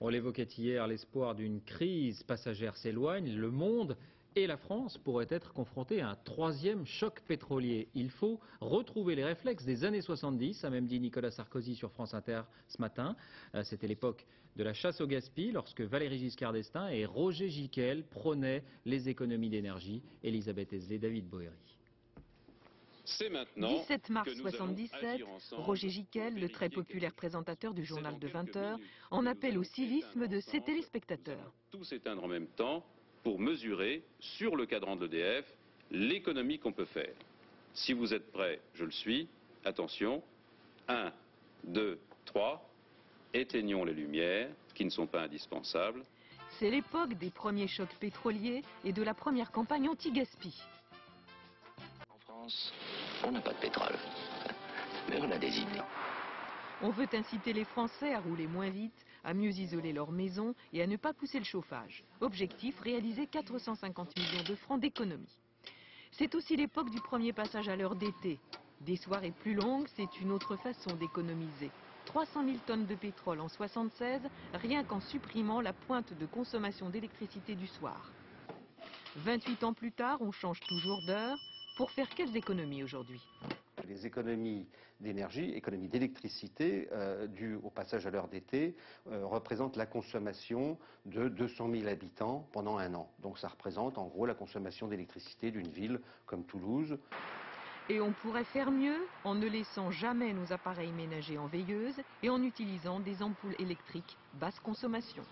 On l'évoquait hier, l'espoir d'une crise passagère s'éloigne. Le monde et la France pourraient être confrontés à un troisième choc pétrolier. Il faut retrouver les réflexes des années 70, a même dit Nicolas Sarkozy sur France Inter ce matin. C'était l'époque de la chasse au gaspillage, lorsque Valéry Giscard d'Estaing et Roger Gicquel prônaient les économies d'énergie. Elisabeth Esley, David Bohéry. C'est maintenant 17 mars que nous allons 77, agir ensemble Roger Gicquel, pour le très vérifier populaire quelque chose. présentateur du C'est journal dans de quelques 20 heures, minutes en que nous appelle au allons civisme éteindre de ses ensemble. Nous téléspectateurs. allons tous éteindre en même temps pour mesurer sur le cadran de l'EDF l'économie qu'on peut faire. Si vous êtes prêts, je le suis. Attention. 1, 2, 3. Éteignons les lumières qui ne sont pas indispensables. C'est l'époque des premiers chocs pétroliers et de la première campagne anti-gaspi. En France, on n'a pas de pétrole, mais on a des idées. On veut inciter les Français à rouler moins vite, à mieux isoler leurs maisons et à ne pas pousser le chauffage. Objectif, réaliser 450 millions de francs d'économie. C'est aussi l'époque du premier passage à l'heure d'été. Des soirées plus longues, c'est une autre façon d'économiser. 300 000 tonnes de pétrole en 1976, rien qu'en supprimant la pointe de consommation d'électricité du soir. 28 ans plus tard, on change toujours d'heure. Pour faire quelles économies aujourd'hui ? Les économies d'énergie, économies d'électricité dues au passage à l'heure d'été représentent la consommation de 200 000 habitants pendant un an. Donc ça représente en gros la consommation d'électricité d'une ville comme Toulouse. Et on pourrait faire mieux en ne laissant jamais nos appareils ménagers en veilleuse et en utilisant des ampoules électriques basse consommation.